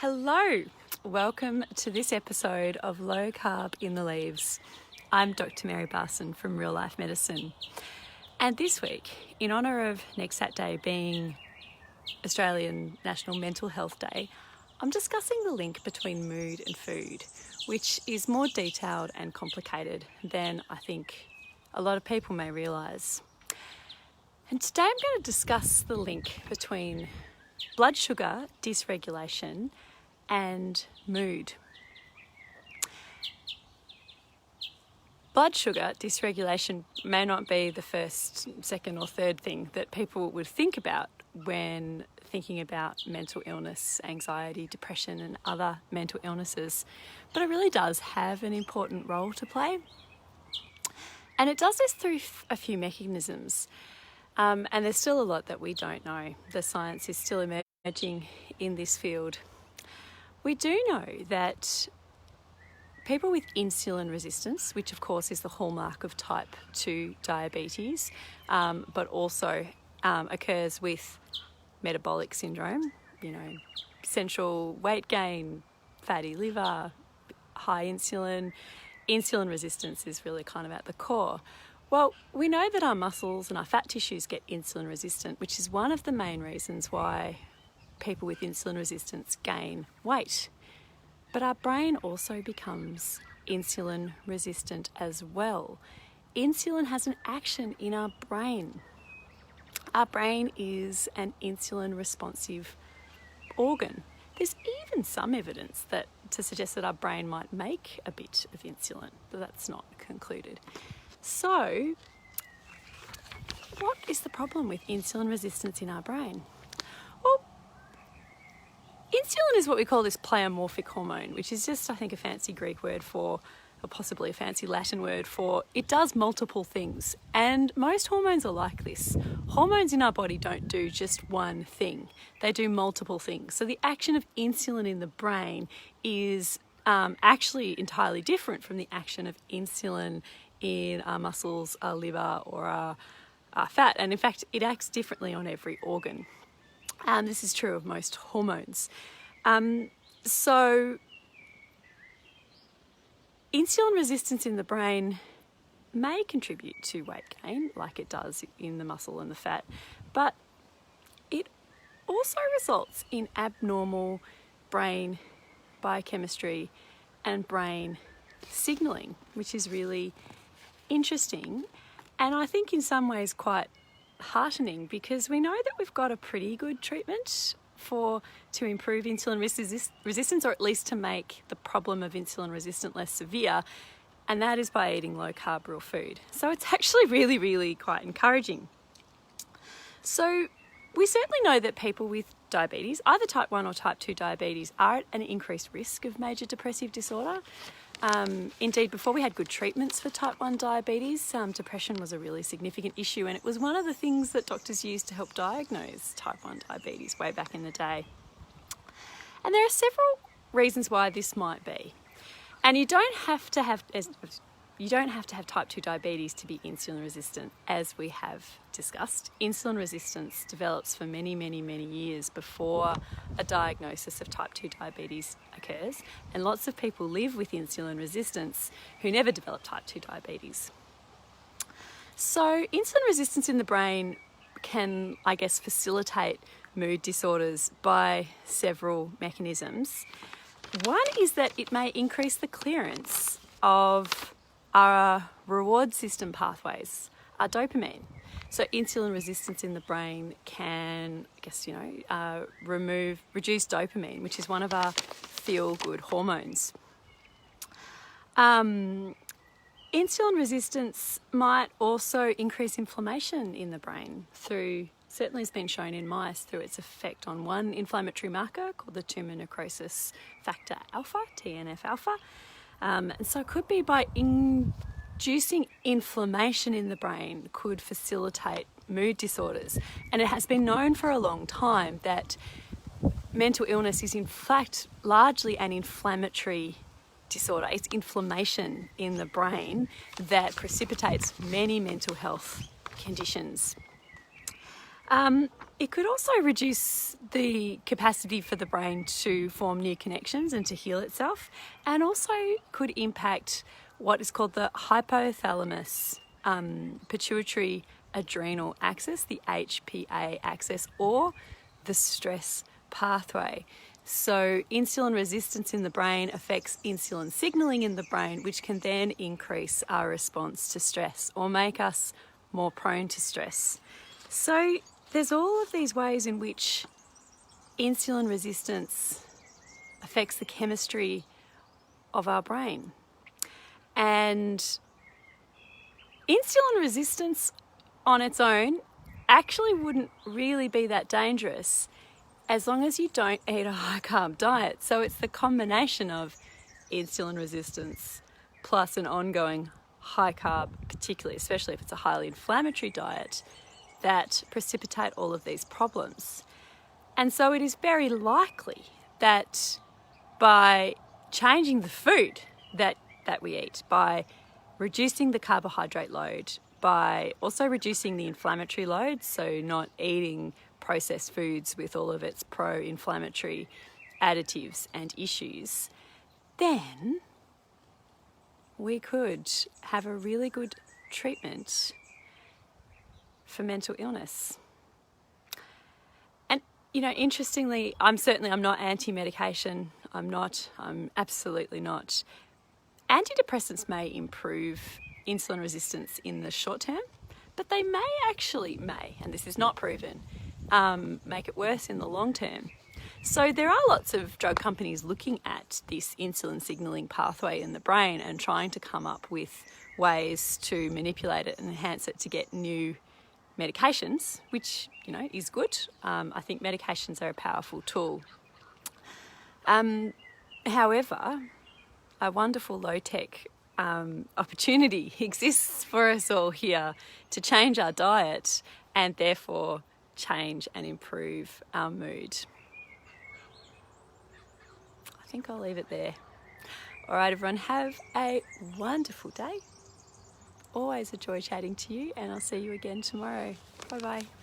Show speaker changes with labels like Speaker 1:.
Speaker 1: Hello, welcome to this episode of Low Carb in the Leaves. I'm Dr. Mary Barson from Real Life Medicine. And this week, in honour of Next Saturday being Australian National Mental Health Day, I'm discussing the link between mood and food, which is more detailed and complicated than I think a lot of people may realise. And today I'm going to discuss the link between blood sugar dysregulation and mood. Blood sugar dysregulation may not be the first, second or third thing that people would think about when thinking about mental illness, anxiety, depression and other mental illnesses, but it really does have an important role to play. And it does this through a few mechanisms. And there's still a lot that we don't know. The science is still emerging in this field. We do know that people with insulin resistance, which of course is the hallmark of type 2 diabetes, but also occurs with metabolic syndrome, central weight gain, fatty liver, high insulin resistance is really kind of at the core. Well, we know that our muscles and our fat tissues get insulin resistant, which is one of the main reasons why people with insulin resistance gain weight. But our brain also becomes insulin resistant as well. Insulin has an action in our brain. Our brain is an insulin responsive organ. There's even some evidence to suggest that our brain might make a bit of insulin, but that's not concluded. So, what is the problem with insulin resistance in our brain? Well, insulin is what we call this pleomorphic hormone, which is just, I think, a fancy Greek word for, or possibly a fancy Latin word for, it does multiple things. And most hormones are like this. Hormones in our body don't do just one thing. They do multiple things. So the action of insulin in the brain is actually entirely different from the action of insulin in our muscles, our liver, or our fat. And in fact, it acts differently on every organ. This is true of most hormones. So insulin resistance in the brain may contribute to weight gain, like it does in the muscle and the fat, but it also results in abnormal brain biochemistry and brain signalling, which is really interesting, and I think in some ways quite heartening, because we know that we've got a pretty good treatment to improve insulin resistance, or at least to make the problem of insulin resistance less severe, and that is by eating low carb real food. So it's actually really, really quite encouraging. So we certainly know that people with diabetes, either type 1 or type 2 diabetes, are at an increased risk of major depressive disorder. Indeed, before we had good treatments for type 1 diabetes, depression was a really significant issue, and it was one of the things that doctors used to help diagnose type 1 diabetes way back in the day. And there are several reasons why this might be. And you don't have to have type 2 diabetes to be insulin resistant, as we have discussed. Insulin resistance develops for many, many, many years before a diagnosis of type 2 diabetes occurs, and lots of people live with insulin resistance who never develop type 2 diabetes. So insulin resistance in the brain can, I guess, facilitate mood disorders by several mechanisms. One is that it may increase the clearance of our reward system pathways, our dopamine. So insulin resistance in the brain can, reduce dopamine, which is one of our feel-good hormones. Insulin resistance might also increase inflammation in the brain certainly has been shown in mice through its effect on one inflammatory marker called the tumour necrosis factor alpha, TNF alpha. And so it could be by inducing inflammation in the brain could facilitate mood disorders. And it has been known for a long time that mental illness is in fact largely an inflammatory disorder. It's inflammation in the brain that precipitates many mental health conditions. It could also reduce the capacity for the brain to form new connections and to heal itself, and also could impact what is called the hypothalamus pituitary adrenal axis, the HPA axis, or the stress pathway. So insulin resistance in the brain affects insulin signaling in the brain, which can then increase our response to stress or make us more prone to stress. So there's all of these ways in which insulin resistance affects the chemistry of our brain. And insulin resistance on its own actually wouldn't really be that dangerous as long as you don't eat a high carb diet. So it's the combination of insulin resistance plus an ongoing high carb, particularly, especially if it's a highly inflammatory diet, that precipitate all of these problems. And so it is very likely that by changing the food that we eat, by reducing the carbohydrate load, by also reducing the inflammatory load, so not eating processed foods with all of its pro-inflammatory additives and issues, then we could have a really good treatment for mental illness. And, you know, interestingly, I'm not anti-medication. I'm absolutely not. Antidepressants may improve insulin resistance in the short term, but they may, and this is not proven, make it worse in the long term. So there are lots of drug companies looking at this insulin signaling pathway in the brain and trying to come up with ways to manipulate it and enhance it to get new medications, which, you know, is good. I think medications are a powerful tool. However, a wonderful low-tech opportunity exists for us all here to change our diet and therefore change and improve our mood. I think I'll leave it there. All right, everyone, have a wonderful day. Always a joy chatting to you, and I'll see you again tomorrow. Bye-bye.